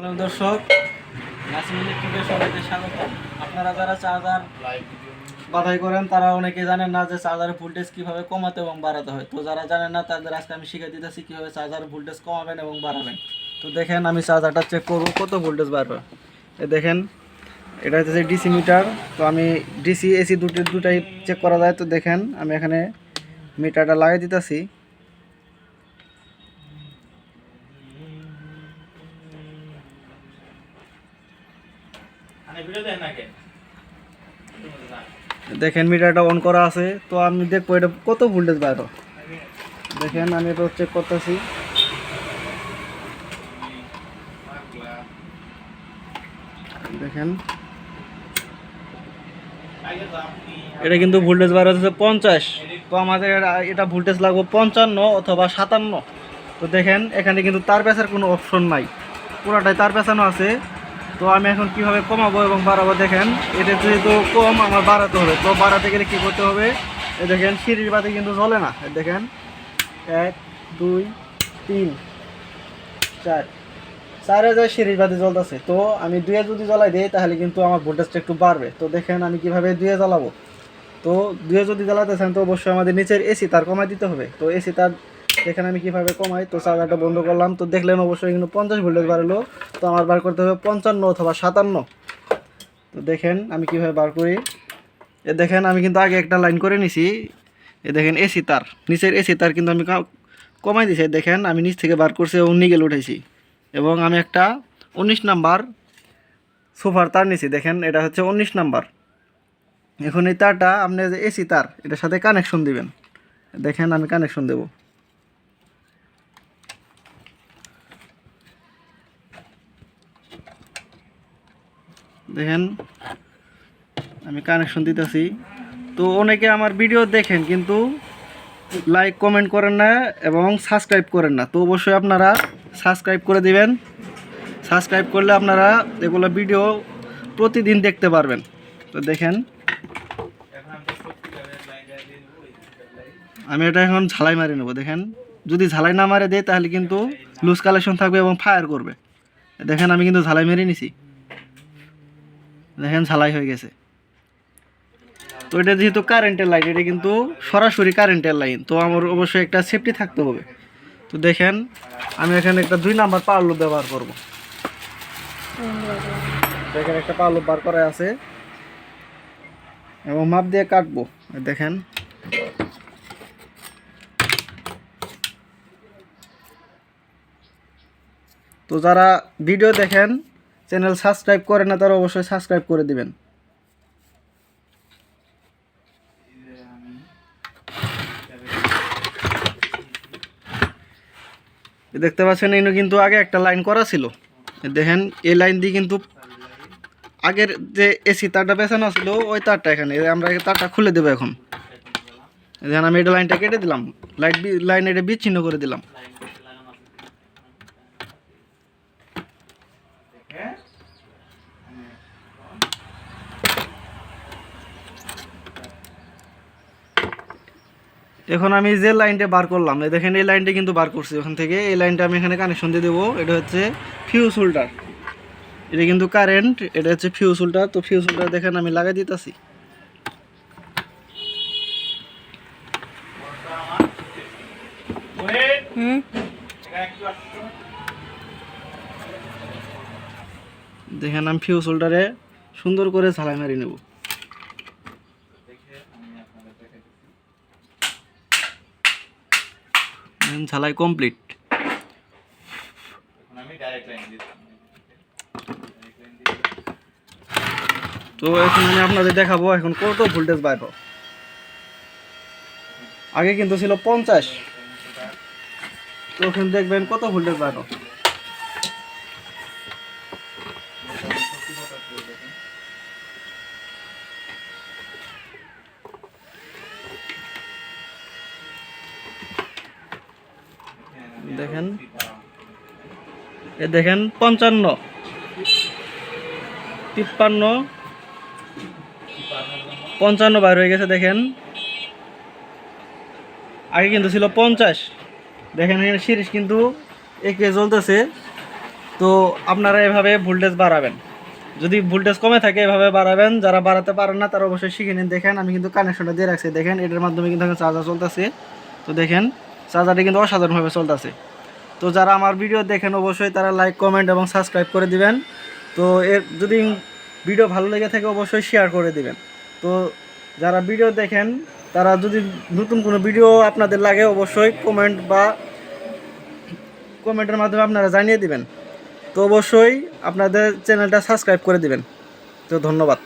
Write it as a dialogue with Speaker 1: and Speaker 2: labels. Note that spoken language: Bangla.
Speaker 1: হ্যালো দর্শক, নাসিম ইলেকট্রিকের সবাইকে স্বাগত। আপনারা যারা চার্জার বাছাই করেন তারা অনেকে জানেন না যে চার্জারের ভোল্টেজ কীভাবে কমাতে এবং বাড়াতে হয়। তো যারা জানেন না তাদের আজকে আমি শিখিয়ে দিতেছি কীভাবে চার্জারের ভোল্টেজ কমাবেন এবং বাড়াবেন। তো দেখেন, আমি চার্জারটা চেক করব কত ভোল্টেজ বাড়বে। দেখেন, এটা হচ্ছে ডিসি মিটার। তো আমি ডিসি এসি দুটাই চেক করা যায়। তো দেখেন, আমি এখানে মিটারটা লাগিয়ে দিতেছি। দেখেন, মিটারটা অন করা আছে। তো আমি দেখবো এটা কত ভোল্টেজ বাইরে। দেখেন, আমি এটা চেক করতেছি। দেখেন, এটা কিন্তু ভোল্টেজ বাইরে হচ্ছে 50। তো আমাদের এটা ভোল্টেজ লাগবে 55 অথবা 57। তো দেখেন, এখানে কিন্তু তার পেঁচার কোনো অপশন নাই, পুরোটাই তার পেঁচানো আছে। তো আমি এখন কিভাবে কমাবো এবং বাড়াবো, দেখেন এটা যেহেতু কম আমার বাড়াতে হবে। তো বাড়াতে গেলে কী করতে হবে, এই দেখেন সিঁড়ির বাতি কিন্তু জ্বলে না। দেখেন 1 2 3 4 4 সিঁড়ির বাতি জ্বলতেছে। তো আমি 2 যদি জ্বলাই দিই তাহলে কিন্তু আমার ভোল্টেজটা একটু বাড়বে। তো দেখেন আমি কিভাবে 2 জ্বালাবো। তো 2 যদি জ্বালাতেছেন তো অবশ্যই আমাদের নিচের এসি তার কমাই দিতে হবে। তো এসি তার দেখেন আমি কিভাবে কমাই। তো চার্জারটা বন্ধ করলাম। তো দেখলেন অবশ্যই কিন্তু 50 ভোল্টেজ বাড়লো। তো আমার বার করতে হবে 55 অথবা 57। তো দেখেন আমি কিভাবে বার করি। দেখেন, আমি কিন্তু আগে একটা লাইন করে নিছি। দেখেন এসি তার, নিচের এসি তার কিন্তু আমি কমাই দিছি। দেখেন আমি নিচ থেকে বার করছি এবং নিগেল উঠাইছি এবং আমি একটা 19 নাম্বার সোফার তার নিছি। দেখেন এটা হচ্ছে 19 নাম্বার। এখন এই তারটা আপনি যে এসি তার এটার সাথে কানেকশন দিবেন। দেখেন আমি কানেকশন দেব। দেখেন আমি কানেকশন দিতেছি। তো অনেকে আমার ভিডিও দেখেন কিন্তু লাইক কমেন্ট করেন না এবং সাবস্ক্রাইব করেন না। তো অবশ্যই আপনারা সাবস্ক্রাইব করে দিবেন। সাবস্ক্রাইব করলে আপনারা এগুলো ভিডিও প্রতিদিন দেখতে পারবেন। তো দেখেন আমি এটা এখন ঝালাই মারি নেব। দেখেন, যদি ঝালাই না মারে দেয় তাহলে কিন্তু লুজ কালেকশন থাকবে এবং ফায়ার করবে। দেখেন আমি কিন্তু ঝালাই মেরে নিছি। দেখেন ঝালাই হয়ে গেছে। তো এটা যেহেতু কারেন্টের লাইন, এটা কিন্তু সরাসরি কারেন্টের লাইন। তো আমার অবশ্যই একটা সেফটি থাকতে হবে। তো দেখেন আমি এখানে একটা 2 নাম্বার পাওয়ার লুপ ব্যবহার করব। দেখেন একটা পাওয়ার লুপ বার করা আছে এবং মাপ দিয়ে কাটবো। দেখেন তো যারা ভিডিও দেখেন চ্যানেল সাবস্ক্রাইব করেন না তারা অবশ্যই সাবস্ক্রাইব করে দিবেন। দেখতে পাচ্ছেন এনে কিন্তু আগে একটা লাইন করা ছিল। দেখেন এই লাইন দিয়ে কিন্তু আগের যে এসি তারটা পেছানো ছিল ওই তারটা এখানে আমরা তারটা খুলে দেবো। এখন দেখেন আমি এটা লাইনটা কেটে দিলাম, লাইন এটা বিচ্ছিন্ন করে দিলাম। এখন আমি যে লাইনটা বার করলাম, দেখেন এই লাইনটা কিন্তু বার করছি। ওখান থেকে এই লাইনটা আমি এখানে কানেকশন দিয়ে দেবো। এটা হচ্ছে ফিউজ হোল্ডার, এটা কিন্তু কারেন্ট, এটা হচ্ছে ফিউজ হোল্ডার। তো ফিউজ হোল্ডার দেখেন আমি লাগাই দিতেছি। দেখেন আমি ফিউজ হোল্ডারে সুন্দর করে ঝালাই মারি নেব। ঝালাই কমপ্লিট। তো এখন আমি আপনাদের দেখাবো এখন কত ভোল্টেজ বাইর। আগে কিন্তু ছিল 50। তো এখন দেখবেন কত ভোল্টেজ বাইর। দেখেন এ দেখেন 55 53 55 বাইর হয়ে গেছে। দেখেন আগে কিন্তু ছিল 50। দেখেন এখানে সিরিজ কিন্তু একে জ্বলতেছে। তো আপনারা এভাবে ভোল্টেজ বাড়াবেন, যদি ভোল্টেজ কমে থাকে এভাবে বাড়াবেন। যারা বাড়াতে পারেন না তারা অবশ্যই শিখে নিন। দেখেন আমি কিন্তু কানেকশনটা দিয়ে রাখছি, দেখেন এটার মাধ্যমে কিন্তু চার্জার চলতেছে। তো দেখেন চার্জারটি কিন্তু অসাধারণভাবে চলতেছে। তো যারা আমার ভিডিও দেখেন অবশ্যই তারা লাইক, কমেন্ট এবং সাবস্ক্রাইব করে দিবেন। তো এর যদি ভিডিও ভালো লেগে থাকে অবশ্যই শেয়ার করে দিবেন। তো যারা ভিডিও দেখেন তারা যদি নতুন কোনো ভিডিও আপনাদের লাগে অবশ্যই কমেন্টের মাধ্যমে আপনারা জানিয়ে দিবেন। তো অবশ্যই আপনাদের চ্যানেলটা সাবস্ক্রাইব করে দিবেন। তো ধন্যবাদ।